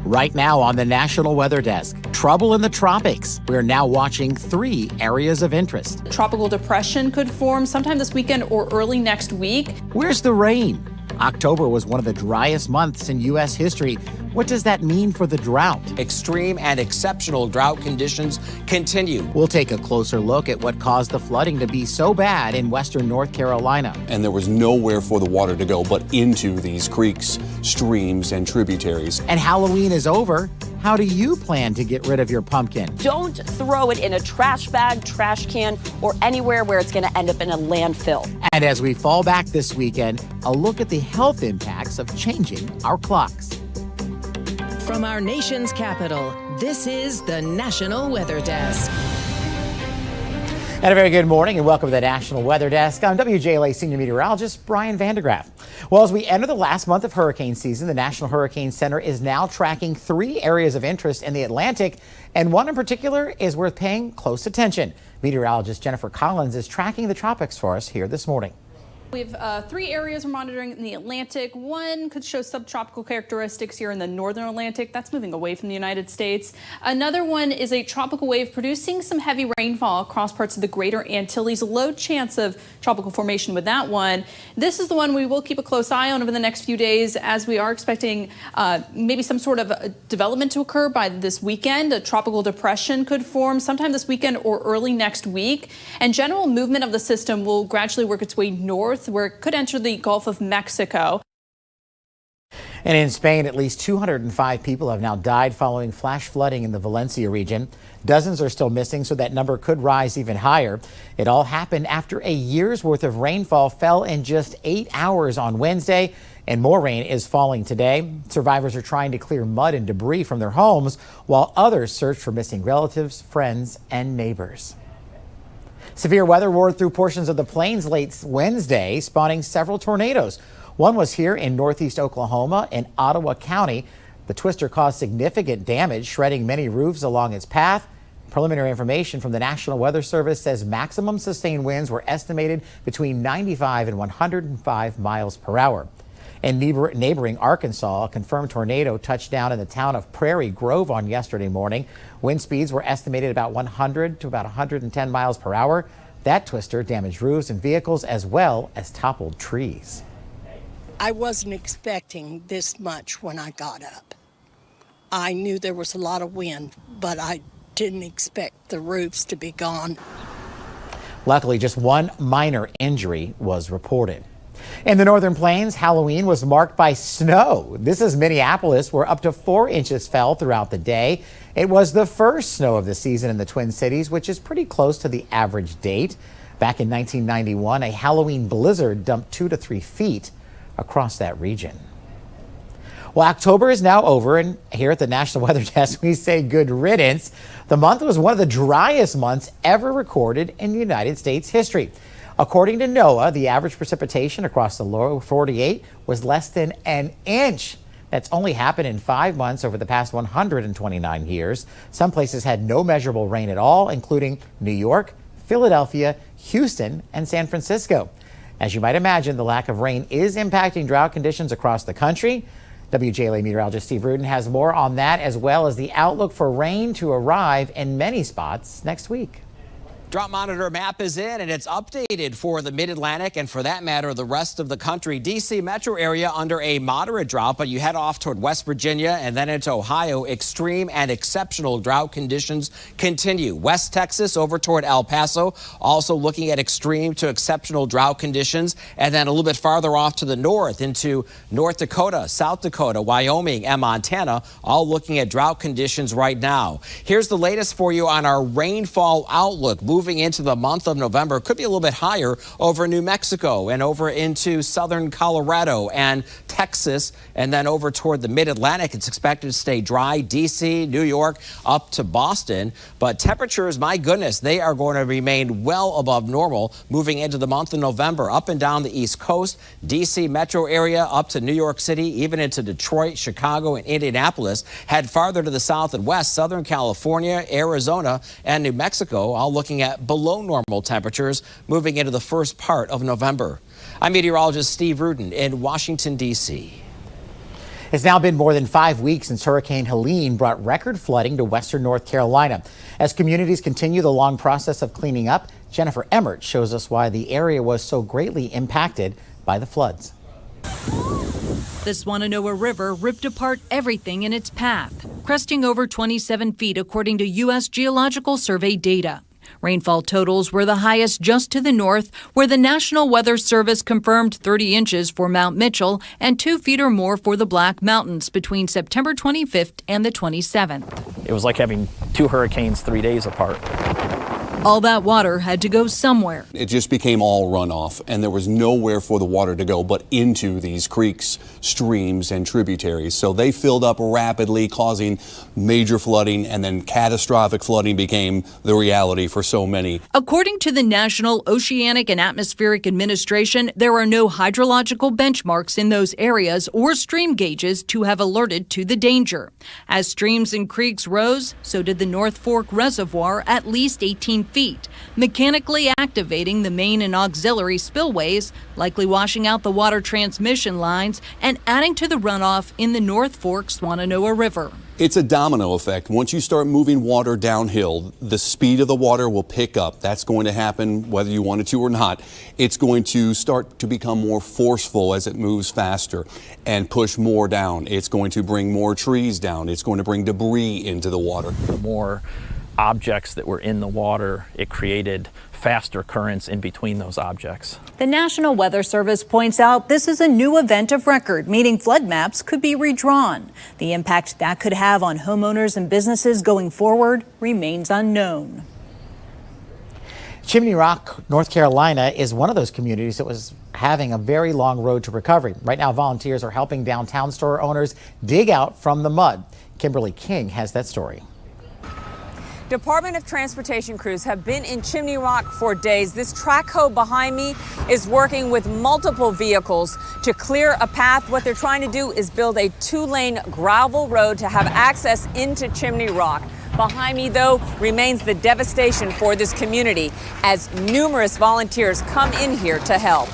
Right now on the National Weather Desk, trouble in the tropics. We're now watching 3 areas of interest. Tropical depression could form sometime this weekend or early next week. Where's the rain? October was one of the driest months in U.S. history. What does that mean for the drought? Extreme and exceptional drought conditions continue. We'll take a closer look at what caused the flooding to be so bad in western North Carolina. And there was nowhere for the water to go but into these creeks, streams, and tributaries. And Halloween is over. How do you plan to get rid of your pumpkin? Don't throw it in a trash bag, trash can, or anywhere where it's going to end up in a landfill. And as we fall back this weekend, a look at the health impacts of changing our clocks. From our nation's capital, this is the National Weather Desk. And a very good morning and welcome to the National Weather Desk. I'm WJLA Senior Meteorologist Brian Vandergraff. Well, as we enter the last month of hurricane season, the National Hurricane Center is now tracking 3 areas of interest in the Atlantic, and one in particular is worth paying close attention. Meteorologist Jennifer Collins is tracking the tropics for us here this morning. We have 3 areas we're monitoring in the Atlantic. One could show subtropical characteristics here in the northern Atlantic. That's moving away from the United States. Another one is a tropical wave producing some heavy rainfall across parts of the greater Antilles. Low chance of tropical formation with that one. This is the one we will keep a close eye on over the next few days, as we are expecting maybe some sort of development to occur by this weekend. A tropical depression could form sometime this weekend or early next week. And general movement of the system will gradually work its way north, where it could enter the Gulf of Mexico. And in Spain, at least 205 people have now died following flash flooding in the Valencia region. Dozens are still missing, so that number could rise even higher. It all happened after a year's worth of rainfall fell in just 8 hours on Wednesday, and more rain is falling today. Survivors are trying to clear mud and debris from their homes, while others search for missing relatives, friends, and neighbors. Severe weather roared through portions of the plains late Wednesday, spawning several tornadoes. One was here in northeast Oklahoma in Ottawa County. The twister caused significant damage, shredding many roofs along its path. Preliminary information from the National Weather Service says maximum sustained winds were estimated between 95 and 105 miles per hour. In neighboring Arkansas, a confirmed tornado touched down in the town of Prairie Grove on yesterday morning. Wind speeds were estimated about 100 to about 110 miles per hour. That twister damaged roofs and vehicles as well as toppled trees. I wasn't expecting this much when I got up. I knew there was a lot of wind, but I didn't expect the roofs to be gone. Luckily, just one minor injury was reported. In the Northern Plains, Halloween was marked by snow. This is Minneapolis, where up to 4 inches fell throughout the day. It was the first snow of the season in the Twin Cities, which is pretty close to the average date. Back in 1991, a Halloween blizzard dumped 2 to 3 feet across that region. Well, October is now over, and here at the National Weather Desk, we say good riddance. The month was one of the driest months ever recorded in United States history. According to NOAA, the average precipitation across the lower 48 was less than an inch. That's only happened in 5 months over the past 129 years. Some places had no measurable rain at all, including New York, Philadelphia, Houston, and San Francisco. As you might imagine, the lack of rain is impacting drought conditions across the country. WJLA meteorologist Steve Rudin has more on that, as well as the outlook for rain to arrive in many spots next week. Drought monitor map is in, and it's updated for the mid-Atlantic and, for that matter, the rest of the country. D.C. metro area under a moderate drought, but you head off toward West Virginia and then into Ohio. Extreme and exceptional drought conditions continue. West Texas over toward El Paso, also looking at extreme to exceptional drought conditions. And then a little bit farther off to the north into North Dakota, South Dakota, Wyoming, and Montana, all looking at drought conditions right now. Here's the latest for you on our rainfall outlook. Moving into the month of November, could be a little bit higher over New Mexico and over into southern Colorado and Texas, and then over toward the mid-Atlantic. It's expected to stay dry. D.C., New York, up to Boston. But temperatures, my goodness, they are going to remain well above normal moving into the month of November. Up and down the East Coast, D.C. metro area up to New York City, even into Detroit, Chicago, and Indianapolis. Head farther to the south and west, Southern California, Arizona, and New Mexico, all looking at below normal temperatures moving into the first part of November. I'm meteorologist Steve Rudin in Washington, D.C. It's now been more than 5 weeks since Hurricane Helene brought record flooding to western North Carolina. As communities continue the long process of cleaning up, Jennifer Emmert shows us why the area was so greatly impacted by the floods. The Swannanoa River ripped apart everything in its path, cresting over 27 feet according to U.S. Geological Survey data. Rainfall totals were the highest just to the north, where the National Weather Service confirmed 30 inches for Mount Mitchell and 2 feet or more for the Black Mountains between September 25th and the 27th. It was like having 2 hurricanes 3 days apart. All that water had to go somewhere. It just became all runoff, and there was nowhere for the water to go but into these creeks, streams, and tributaries. So they filled up rapidly, causing major flooding, and then catastrophic flooding became the reality for so many. According to the National Oceanic and Atmospheric Administration, there are no hydrological benchmarks in those areas or stream gauges to have alerted to the danger. As streams and creeks rose, so did the North Fork Reservoir at least 18 feet, mechanically activating the main and auxiliary spillways, likely washing out the water transmission lines and adding to the runoff in the North Fork Swannanoa River. It's a domino effect. Once you start moving water downhill, the speed of the water will pick up. That's going to happen whether you want it to or not. It's going to start to become more forceful as it moves faster and push more down. It's going to bring more trees down. It's going to bring debris into the water. The more objects that were in the water, it created faster currents in between those objects. The National Weather Service points out this is a new event of record, meaning flood maps could be redrawn. The impact that could have on homeowners and businesses going forward remains unknown. Chimney Rock, North Carolina is one of those communities that was having a very long road to recovery. Right now, volunteers are helping downtown store owners dig out from the mud. Kimberly King has that story. Department of Transportation crews have been in Chimney Rock for days. This track hoe behind me is working with multiple vehicles to clear a path. What they're trying to do is build a 2-lane gravel road to have access into Chimney Rock. Behind me, though, remains the devastation for this community as numerous volunteers come in here to help.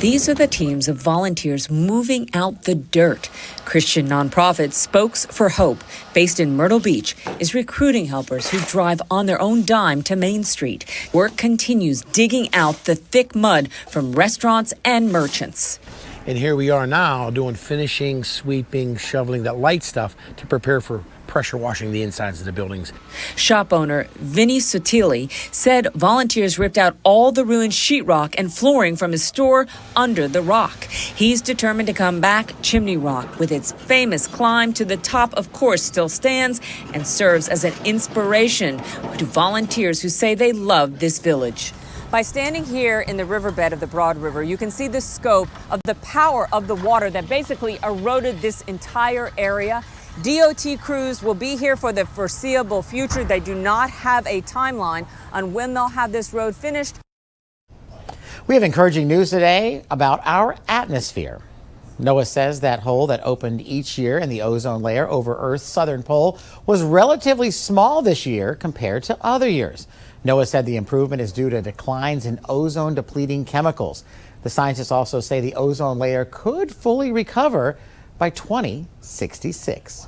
These are the teams of volunteers moving out the dirt. Christian nonprofit Spokes for Hope, based in Myrtle Beach, is recruiting helpers who drive on their own dime to Main Street. Work continues digging out the thick mud from restaurants and merchants. And here we are now doing finishing, sweeping, shoveling, that light stuff to prepare for pressure washing the insides of the buildings. Shop owner Vinny Sotili said volunteers ripped out all the ruined sheetrock and flooring from his store under the rock. He's determined to come back. Chimney Rock, with its famous climb to the top, of course, still stands and serves as an inspiration to volunteers who say they love this village. By standing here in the riverbed of the Broad River, you can see the scope of the power of the water that basically eroded this entire area. DOT crews will be here for the foreseeable future. They do not have a timeline on when they'll have this road finished. We have encouraging news today about our atmosphere. NOAA says that hole that opened each year in the ozone layer over Earth's southern pole was relatively small this year compared to other years. NOAA said the improvement is due to declines in ozone-depleting chemicals. The scientists also say the ozone layer could fully recover by 2066.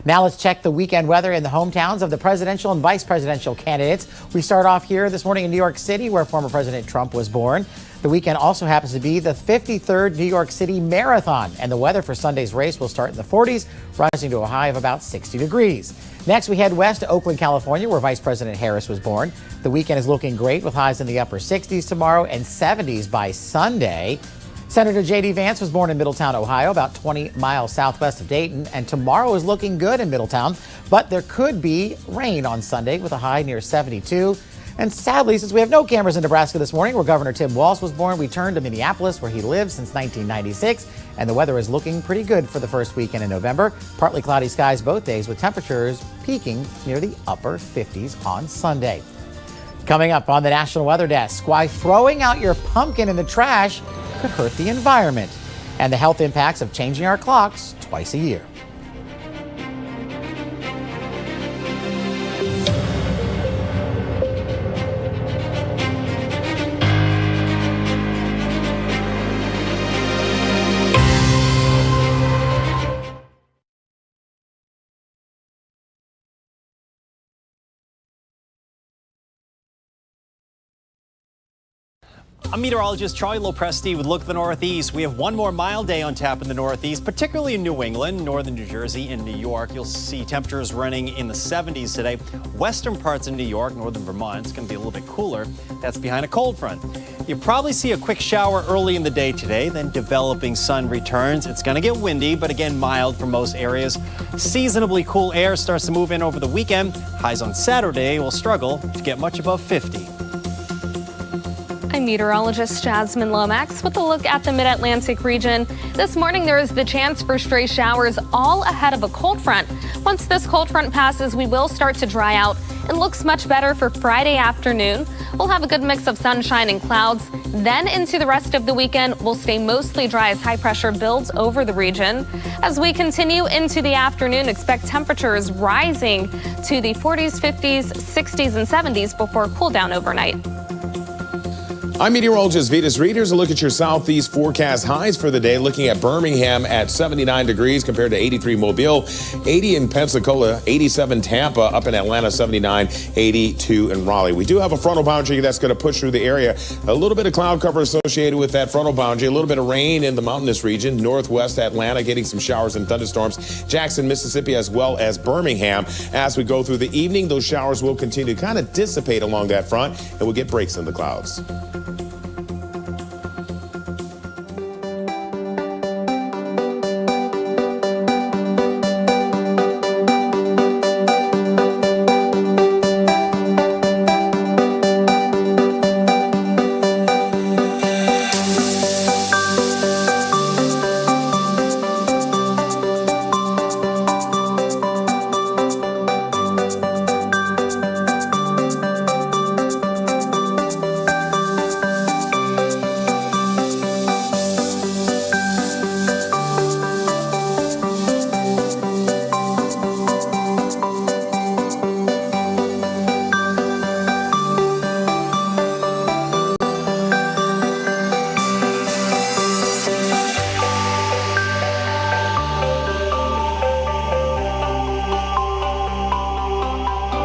Now let's check the weekend weather in the hometowns of the presidential and vice presidential candidates. We start off here this morning in New York City, where former President Trump was born. The weekend also happens to be the 53rd New York City Marathon, and the weather for Sunday's race will start in the 40s, rising to a high of about 60 degrees. Next, we head west to Oakland, California, where Vice President Harris was born. The weekend is looking great with highs in the upper 60s tomorrow and 70s by Sunday. Senator J.D. Vance was born in Middletown, Ohio, about 20 miles southwest of Dayton, and tomorrow is looking good in Middletown, but there could be rain on Sunday with a high near 72. And sadly, since we have no cameras in Nebraska this morning, where Governor Tim Walz was born, we turned to Minneapolis, where he lived since 1996, and the weather is looking pretty good for the first weekend in November. Partly cloudy skies both days, with temperatures peaking near the upper 50s on Sunday. Coming up on the National Weather Desk, why throwing out your pumpkin in the trash could hurt the environment, and the health impacts of changing our clocks twice a year. I'm meteorologist Charlie Lopresti with Look at the Northeast. We have one more mild day on tap in the Northeast, particularly in New England, northern New Jersey, and New York. You'll see temperatures running in the 70s today. Western parts of New York, northern Vermont, it's going to be a little bit cooler. That's behind a cold front. You'll probably see a quick shower early in the day today, then developing sun returns. It's going to get windy, but again, mild for most areas. Seasonably cool air starts to move in over the weekend. Highs on Saturday will struggle to get much above 50. I'm meteorologist Jasmine Lomax with a look at the mid-Atlantic region. This morning there is the chance for stray showers all ahead of a cold front. Once this cold front passes, we will start to dry out. It looks much better for Friday afternoon. We'll have a good mix of sunshine and clouds. Then into the rest of the weekend, we'll stay mostly dry as high pressure builds over the region. As we continue into the afternoon, expect temperatures rising to the 40s, 50s, 60s, and 70s before cool down overnight. I'm meteorologist Vitas Reed. Here's a look at your southeast forecast highs for the day. Looking at Birmingham at 79 degrees compared to 83 Mobile, 80 in Pensacola, 87 Tampa, up in Atlanta 79, 82 in Raleigh. We do have a frontal boundary that's going to push through the area. A little bit of cloud cover associated with that frontal boundary. A little bit of rain in the mountainous region. Northwest Atlanta getting some showers and thunderstorms. Jackson, Mississippi, as well as Birmingham. As we go through the evening, those showers will continue to kind of dissipate along that front, and we'll get breaks in the clouds.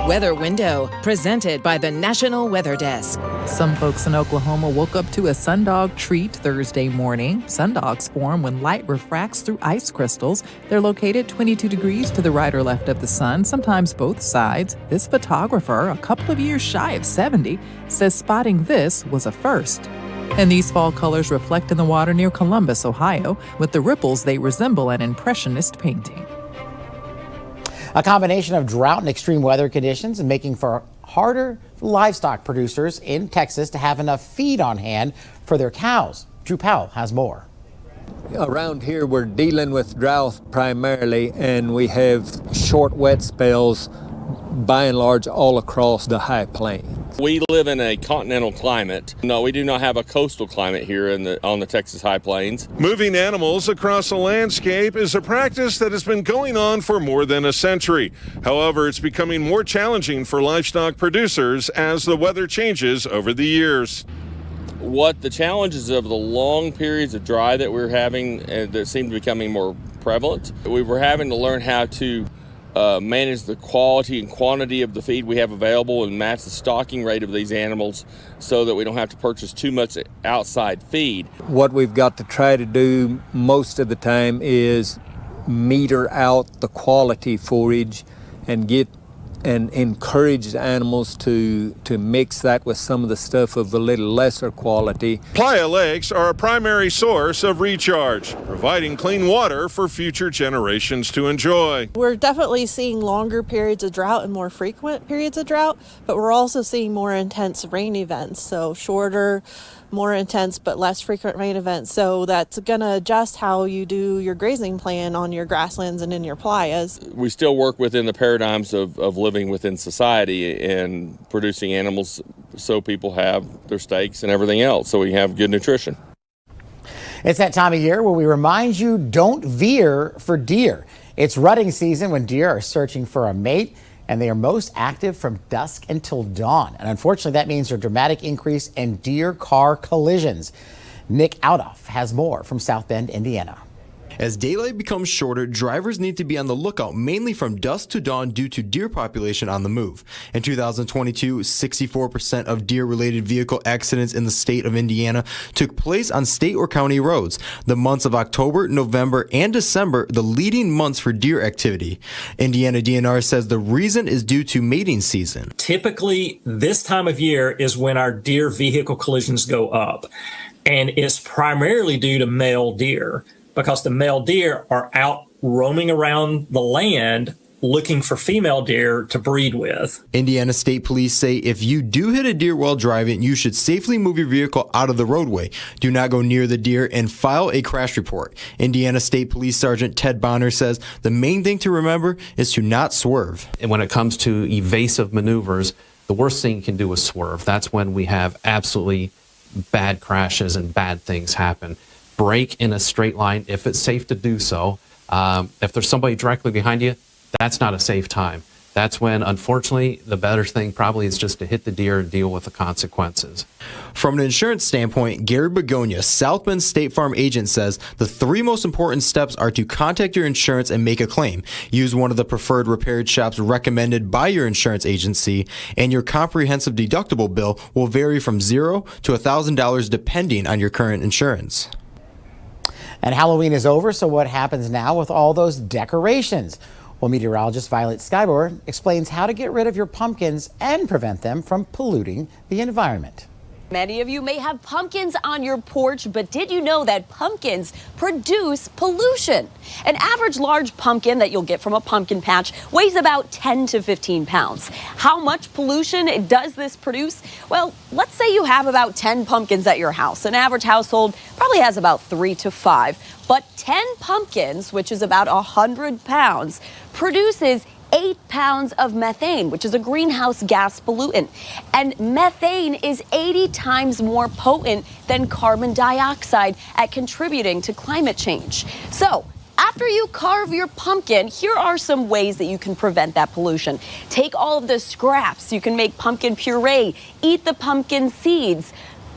Weather Window, presented by the National Weather Desk. Some folks in Oklahoma woke up to a sundog treat Thursday morning. Sundogs form when light refracts through ice crystals. They're located 22 degrees to the right or left of the sun, sometimes both sides. This photographer, a couple of years shy of 70, says spotting this was a first. And these fall colors reflect in the water near Columbus, Ohio. With the ripples, they resemble an impressionist painting. A combination of drought and extreme weather conditions and making for harder for livestock producers in Texas to have enough feed on hand for their cows. Drew Powell has more. Around here, we're dealing with drought primarily, and we have short wet spells by and large all across the high plains. We live in a continental climate. No, we do not have a coastal climate here on the Texas High Plains. Moving animals across a landscape is a practice that has been going on for more than a century. However, it's becoming more challenging for livestock producers as the weather changes over the years. What the challenges of the long periods of dry that we're having that seem to be becoming more prevalent, we were having to learn how to manage the quality and quantity of the feed we have available and match the stocking rate of these animals so that we don't have to purchase too much outside feed. What we've got to try to do most of the time is meter out the quality forage and encourage the animals to mix that with some of the stuff of a little lesser quality. Playa lakes are a primary source of recharge, providing clean water for future generations to enjoy. We're definitely seeing longer periods of drought and more frequent periods of drought, but we're also seeing more intense rain events, so shorter, more intense but less frequent rain events. So that's going to adjust how you do your grazing plan on your grasslands and in your playas. We still work within the paradigms of living within society and producing animals so people have their steaks and everything else, so we have good nutrition. It's that time of year where we remind you don't veer for deer. It's rutting season when deer are searching for a mate, and they are most active from dusk until dawn. And unfortunately, that means a dramatic increase in deer car collisions. Nick Outoff has more from South Bend, Indiana. As daylight becomes shorter, drivers need to be on the lookout mainly from dusk to dawn due to deer population on the move. In 2022, 64% of deer-related vehicle accidents in the state of Indiana took place on state or county roads. The months of October, November, and December, the leading months for deer activity. Indiana DNR says the reason is due to mating season. Typically, this time of year is when our deer vehicle collisions go up, and it's primarily due to male deer, because the male deer are out roaming around the land looking for female deer to breed with. Indiana State Police say if you do hit a deer while driving, you should safely move your vehicle out of the roadway. Do not go near the deer and file a crash report. Indiana State Police Sergeant Ted Bonner says the main thing to remember is to not swerve. And when it comes to evasive maneuvers, the worst thing you can do is swerve. That's when we have absolutely bad crashes and bad things happen. Brake in a straight line if it's safe to do so. If there's somebody directly behind you, that's not a safe time. That's when, unfortunately, the better thing probably is just to hit the deer and deal with the consequences. From an insurance standpoint, Gary Begonia, South Bend State Farm agent, says the 3 most important steps are to contact your insurance and make a claim, use one of the preferred repair shops recommended by your insurance agency, and your comprehensive deductible bill will vary from $0 to $1,000 depending on your current insurance. And Halloween is over, so what happens now with all those decorations? Well, meteorologist Violet Skybauer explains how to get rid of your pumpkins and prevent them from polluting the environment. Many of you may have pumpkins on your porch, but did you know that pumpkins produce pollution? An average large pumpkin that you'll get from a pumpkin patch weighs about 10 to 15 pounds. How much pollution does this produce? Well, let's say you have about 10 pumpkins at your house. An average household probably has about 3 to 5, but 10 pumpkins, which is about 100 pounds, produces 8 pounds of methane, which is a greenhouse gas pollutant. And methane is 80 times more potent than carbon dioxide at contributing to climate change. So, after you carve your pumpkin, here are some ways that you can prevent that pollution. Take all of the scraps. You can make pumpkin puree, eat the pumpkin seeds,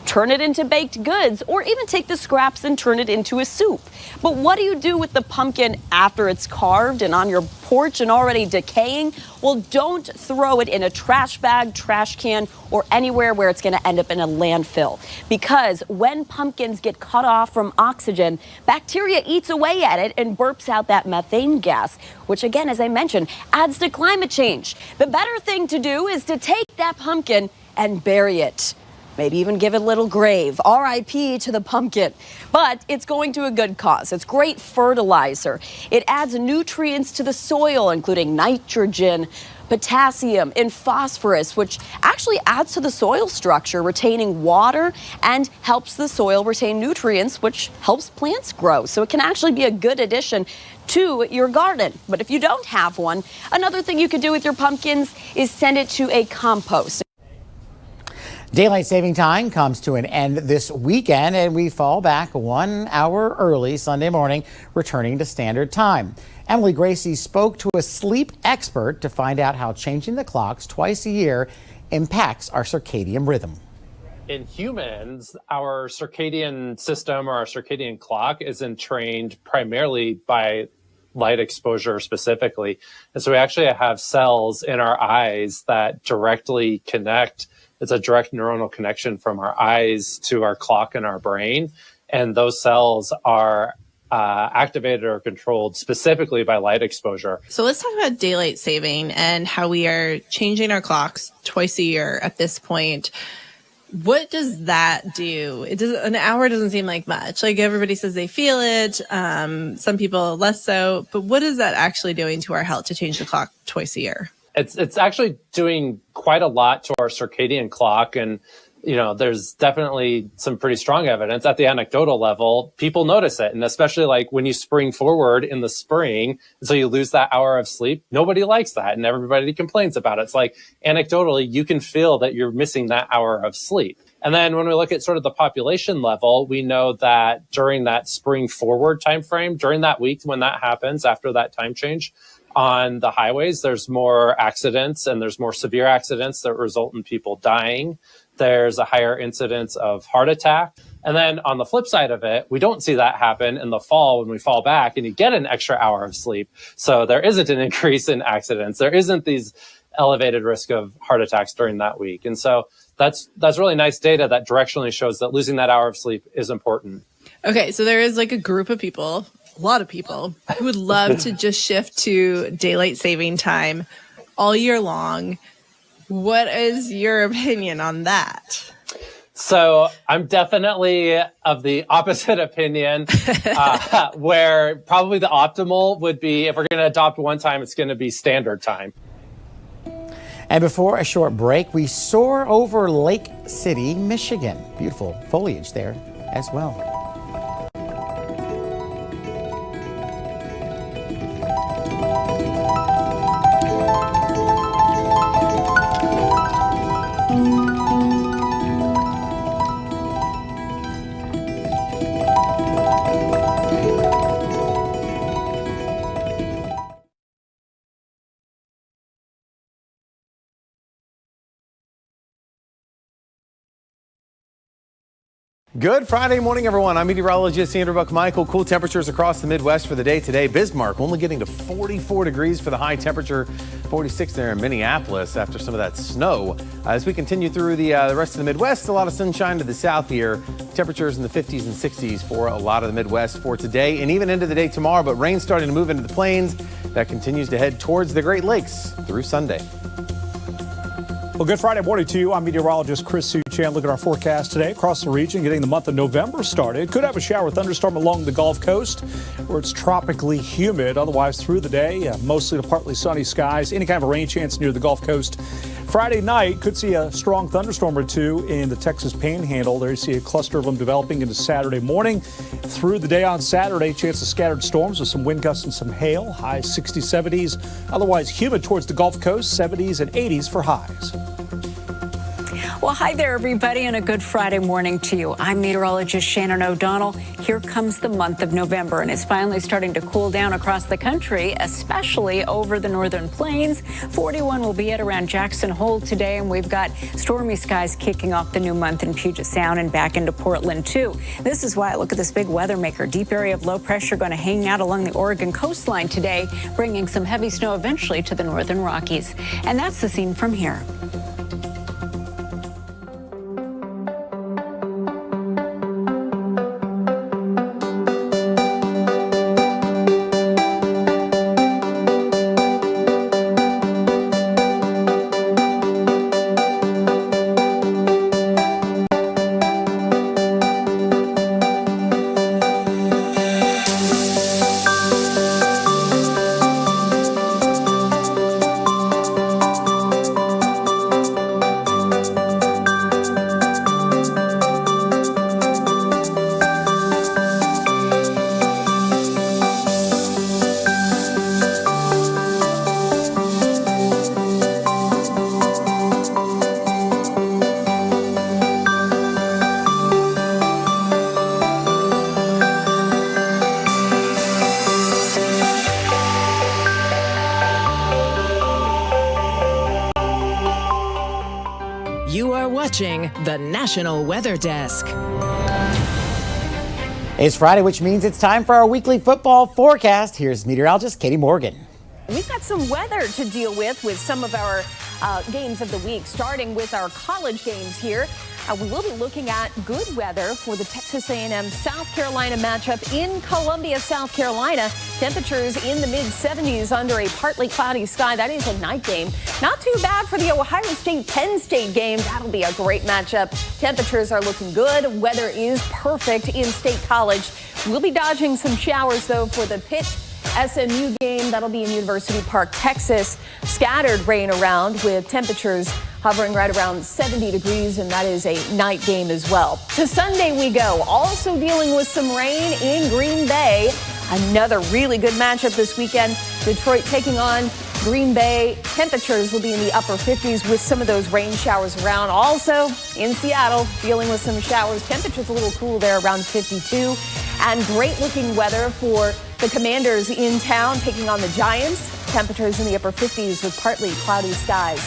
turn it into baked goods, or even take the scraps and turn it into a soup. But what do you do with the pumpkin after it's carved and on your porch and already decaying? Well, don't throw it in a trash bag, trash can, or anywhere where it's going to end up in a landfill. Because when pumpkins get cut off from oxygen, bacteria eats away at it and burps out that methane gas, which again, as I mentioned, adds to climate change. The better thing to do is to take that pumpkin and bury it. Maybe even give it a little grave, R.I.P. to the pumpkin. But it's going to a good cause. It's great fertilizer. It adds nutrients to the soil, including nitrogen, potassium, and phosphorus, which actually adds to the soil structure, retaining water and helps the soil retain nutrients, which helps plants grow. So it can actually be a good addition to your garden. But if you don't have one, another thing you could do with your pumpkins is send it to a compost. Daylight saving time comes to an end this weekend, and we fall back 1 hour early Sunday morning, returning to standard time. Emily Gracie spoke to a sleep expert to find out how changing the clocks twice a year impacts our circadian rhythm. In humans, our circadian system, or our circadian clock, is entrained primarily by light exposure specifically. And so we actually have cells in our eyes that directly connect. It's a direct neuronal connection from our eyes to our clock in our brain. And those cells are activated or controlled specifically by light exposure. So let's talk about daylight saving and how we are changing our clocks twice a year at this point. What does that do? An hour doesn't seem like much. Like everybody says they feel it. Some people less so. But what is that actually doing to our health to change the clock twice a year? It's actually doing quite a lot to our circadian clock. And, you know, there's definitely some pretty strong evidence at the anecdotal level. People notice it. And especially like when you spring forward in the spring, so you lose that hour of sleep, nobody likes that. And everybody complains about it. It's like anecdotally, you can feel that you're missing that hour of sleep. And then when we look at sort of the population level, we know that during that spring forward time frame, during that week when that happens, after that time change, on the highways, there's more accidents and there's more severe accidents that result in people dying. There's a higher incidence of heart attack. And then on the flip side of it, we don't see that happen in the fall when we fall back and you get an extra hour of sleep. So there isn't an increase in accidents. There isn't these elevated risk of heart attacks during that week. And so that's really nice data that directionally shows that losing that hour of sleep is important. Okay, so there is like a group of people, a lot of people, who would love to just shift to daylight saving time all year long. What is your opinion on that? So I'm definitely of the opposite opinion, where probably the optimal would be, if we're going to adopt one time, it's going to be standard time. And before a short break, we soar over Lake City, Michigan. Beautiful foliage there as well. Good Friday morning, everyone. I'm meteorologist Andrew Buck-Michael. Cool temperatures across the Midwest for the day today. Bismarck only getting to 44 degrees for the high temperature, 46 there in Minneapolis after some of that snow. As we continue through the rest of the Midwest, a lot of sunshine to the south here. Temperatures in the 50s and 60s for a lot of the Midwest for today and even into the day tomorrow. But rain starting to move into the plains. That continues to head towards the Great Lakes through Sunday. Well, good Friday morning to you. I'm meteorologist Chris Suchan. Look at our forecast today across the region, getting the month of November started. Could have a shower thunderstorm along the Gulf Coast where it's tropically humid. Otherwise, through the day, mostly to partly sunny skies. Any kind of a rain chance near the Gulf Coast. Friday night, could see a strong thunderstorm or two in the Texas Panhandle. There you see a cluster of them developing into Saturday morning. Through the day on Saturday, chance of scattered storms with some wind gusts and some hail. Highs 60s, 70s. Otherwise, humid towards the Gulf Coast, 70s and 80s for highs. Well, hi there, everybody, and a good Friday morning to you. I'm meteorologist Shannon O'Donnell. Here comes the month of November, and it's finally starting to cool down across the country, especially over the northern plains. 41 will be at around Jackson Hole today, and we've got stormy skies kicking off the new month in Puget Sound and back into Portland, too. This is why, look at this big weather maker. Deep area of low pressure going to hang out along the Oregon coastline today, bringing some heavy snow eventually to the northern Rockies. And that's the scene from here. The National Weather Desk. It's Friday, which means it's time for our weekly football forecast. Here's meteorologist Katie Morgan. We've got some weather to deal with some of our games of the week, starting with our college games here. We will be looking at good weather for the Texas A&M South Carolina matchup in Columbia, South Carolina. Temperatures in the mid-70s under a partly cloudy sky. That is a night game. Not too bad for the Ohio State-Penn State game. That'll be a great matchup. Temperatures are looking good. Weather is perfect in State College. We'll be dodging some showers, though, for the Pitt SMU game. That'll be in University Park, Texas. Scattered rain around with temperatures hovering right around 70 degrees, and that is a night game as well. To Sunday we go, also dealing with some rain in Green Bay. Another really good matchup this weekend. Detroit taking on Green Bay. Temperatures will be in the upper 50s with some of those rain showers around. Also in Seattle, dealing with some showers. Temperatures a little cool there, around 52. And great looking weather for the Commanders in town, taking on the Giants. Temperatures in the upper 50s with partly cloudy skies.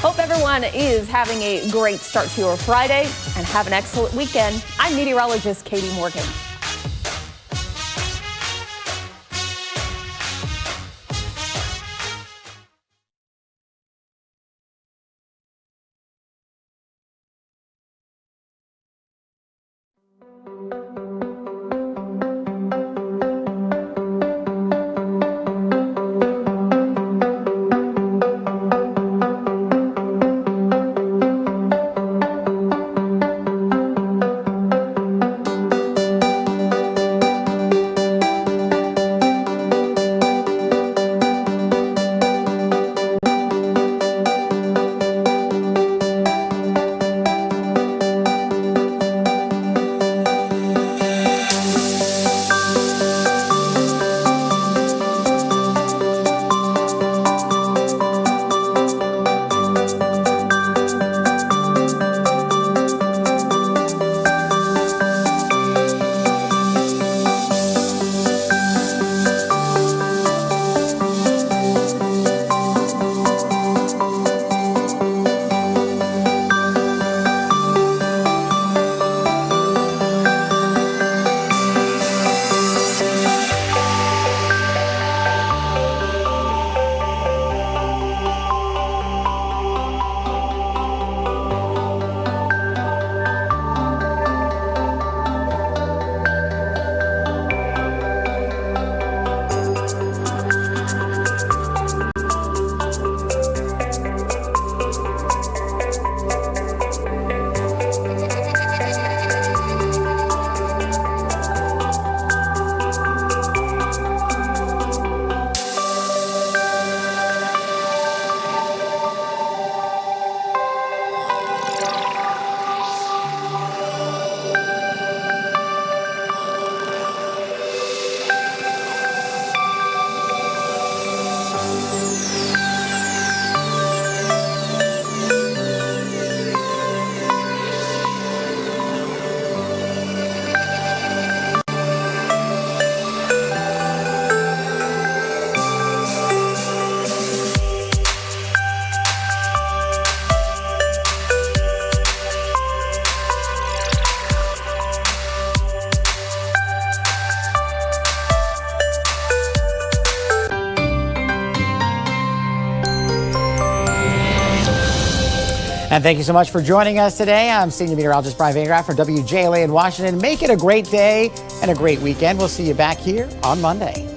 Hope everyone is having a great start to your Friday and have an excellent weekend. I'm meteorologist Katie Morgan. And thank you so much for joining us today. I'm senior meteorologist Brian Vangraff from WJLA in Washington. Make it a great day and a great weekend. We'll see you back here on Monday.